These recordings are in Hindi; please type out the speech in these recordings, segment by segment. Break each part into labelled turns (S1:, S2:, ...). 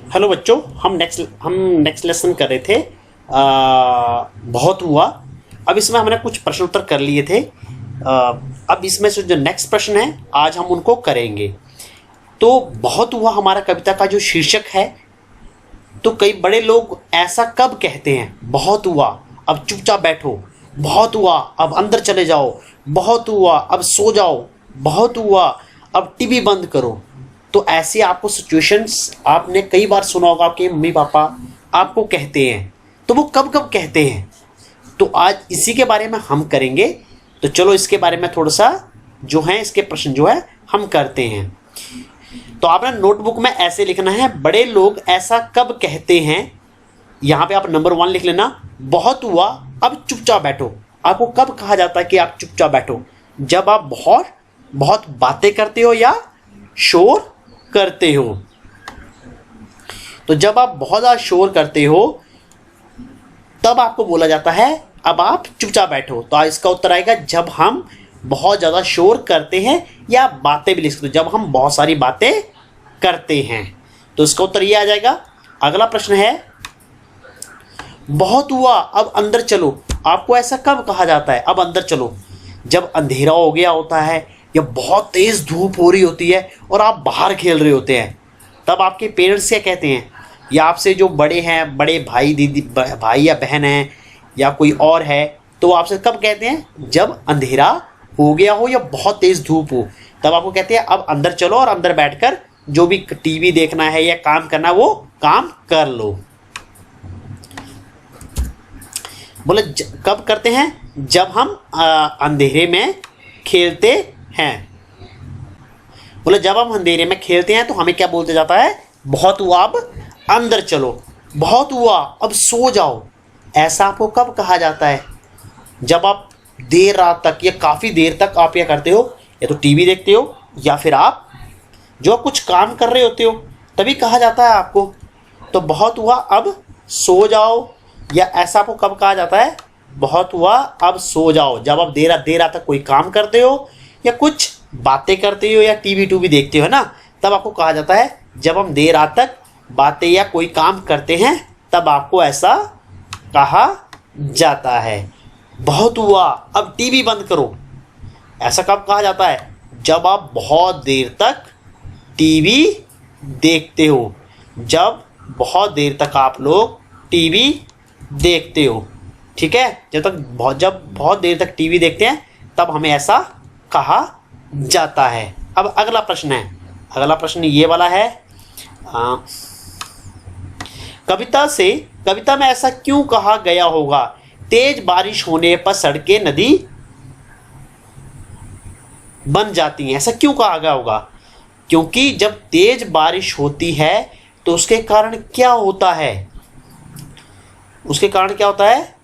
S1: हेलो बच्चों, हम नेक्स्ट लेसन कर रहे थे बहुत हुआ। अब इसमें हमने कुछ प्रश्न उत्तर कर लिए थे। अब इसमें से जो नेक्स्ट प्रश्न है आज हम उनको करेंगे। तो बहुत हुआ हमारा कविता का जो शीर्षक है। तो कई बड़े लोग ऐसा कब कहते हैं, बहुत हुआ अब चुपचाप बैठो, बहुत हुआ अब अंदर चले जाओ, बहुत हुआ अब सो जाओ, बहुत हुआ अब टीवी बंद करो। तो ऐसे आपको सिचुएशंस आपने कई बार सुना होगा, आपके मम्मी पापा आपको कहते हैं। तो वो कब कब कहते हैं, तो आज इसी के बारे में हम करेंगे। तो चलो इसके बारे में थोड़ा सा जो है इसके प्रश्न जो है हम करते हैं। तो आपने नोटबुक में ऐसे लिखना है, बड़े लोग ऐसा कब कहते हैं। यहाँ पे आप नंबर 1 लिख लेना, बहुत हुआ अब चुपचाप बैठो। आपको कब कहा जाता है कि आप चुपचाप बैठो? जब आप बहुत बातें करते हो या शोर करते हो। तो जब आप बहुत ज़्यादा शोर करते हो तब आपको बोला जाता है अब आप चुपचाप बैठो। तो इसका उत्तर आएगा जब हम बहुत ज़्यादा शोर करते हैं, या बातें भी लिख सकते हो, जब हम बहुत सारी बातें करते हैं। तो इसका उत्तर ये आ जाएगा। अगला प्रश्न है, बहुत हुआ अब अंदर चलो। आपको ऐसा कब कहा जाता है अब अंदर चलो? जब अंधेरा हो गया होता है या बहुत तेज़ धूप हो रही होती है और आप बाहर खेल रहे होते हैं, तब आपके पेरेंट्स क्या कहते हैं, या आपसे जो बड़े हैं, बड़े भाई दीदी भाई या बहन हैं या कोई और है, तो आपसे कब कहते हैं? जब अंधेरा हो गया हो या बहुत तेज़ धूप हो, तब आपको कहते हैं अब अंदर चलो और अंदर बैठकर जो भी टीवी देखना है या काम करना है वो काम कर लो। बोले कब करते हैं? जब हम अंधेरे में खेलते हैं। बोले जब हम अंधेरे में खेलते हैं तो हमें क्या बोलते जाता है? बहुत हुआ अब अंदर चलो, बहुत हुआ अब सो जाओ। ऐसा आपको कब कहा जाता है? जब आप देर रात तक या काफ़ी देर तक आप क्या करते हो, या तो टीवी देखते हो या फिर आप जो कुछ काम कर रहे होते हो, तभी कहा जाता है आपको। तो बहुत हुआ अब सो जाओ, या ऐसा आपको कब कहा जाता है? बहुत हुआ अब सो जाओ। जब आप देर रात तक कोई काम करते हो या कुछ बातें करते हो या टीवी देखते हो ना, तब आपको कहा जाता है जब हम देर रात तक बातें या कोई काम करते हैं तब आपको ऐसा कहा जाता है। बहुत हुआ अब टीवी बंद करो। ऐसा कब कहा जाता है? जब आप बहुत देर तक टीवी देखते हो। जब बहुत देर तक आप लोग टीवी देखते हो, ठीक है, जब बहुत देर तक टीवी देखते हैं तब हमें ऐसा कहा जाता है। अब अगला प्रश्न है, अगला प्रश्न ये वाला है, कविता में ऐसा क्यों कहा गया होगा, तेज बारिश होने पर सड़कें नदी बन जाती हैं? ऐसा क्यों कहा गया होगा? क्योंकि जब तेज बारिश होती है तो उसके कारण क्या होता है? उसके कारण क्या होता है?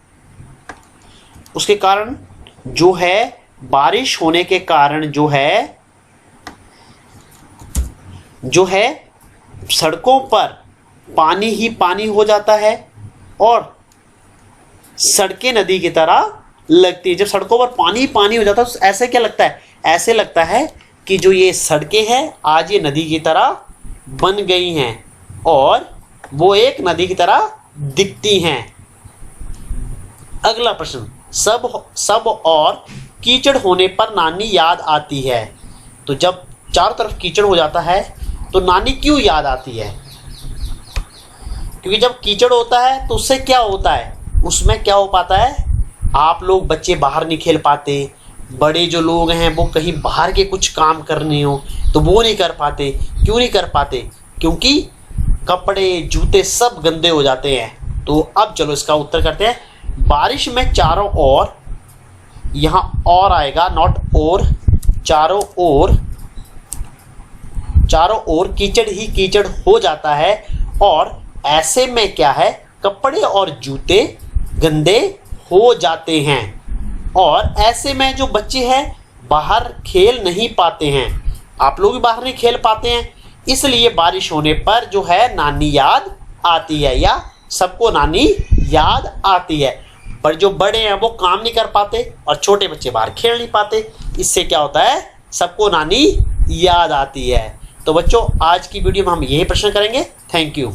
S1: उसके कारण जो है, बारिश होने के कारण जो है सड़कों पर पानी ही पानी हो जाता है और सड़कें नदी की तरह लगती है। जब सड़कों पर पानी ही पानी हो जाता है तो ऐसे क्या लगता है? ऐसे लगता है कि जो ये सड़कें हैं आज ये नदी की तरह बन गई हैं और वो एक नदी की तरह दिखती हैं। अगला प्रश्न, सब और कीचड़ होने पर नानी याद आती है। तो जब चारों तरफ कीचड़ हो जाता है तो नानी क्यों याद आती है? क्योंकि जब कीचड़ होता है तो उससे क्या होता है, उसमें क्या हो पाता है, आप लोग बच्चे बाहर नहीं खेल पाते, बड़े जो लोग हैं वो कहीं बाहर के कुछ काम करने हो तो वो नहीं कर पाते। क्यों नहीं कर पाते? क्योंकि कपड़े जूते सब गंदे हो जाते हैं। तो अब चलो इसका उत्तर करते हैं। बारिश में चारों ओर, यहाँ और आएगा नॉट और, चारों ओर कीचड़ ही कीचड़ हो जाता है और ऐसे में क्या है, कपड़े और जूते गंदे हो जाते हैं और ऐसे में जो बच्चे हैं बाहर खेल नहीं पाते हैं। आप लोग भी बाहर नहीं खेल पाते हैं, इसलिए बारिश होने पर जो है नानी याद आती है, या सबको नानी याद आती है। पर जो बड़े हैं वो काम नहीं कर पाते और छोटे बच्चे बाहर खेल नहीं पाते, इससे क्या होता है, सबको नानी याद आती है। तो बच्चों आज की वीडियो में हम यही प्रश्न करेंगे। Thank you.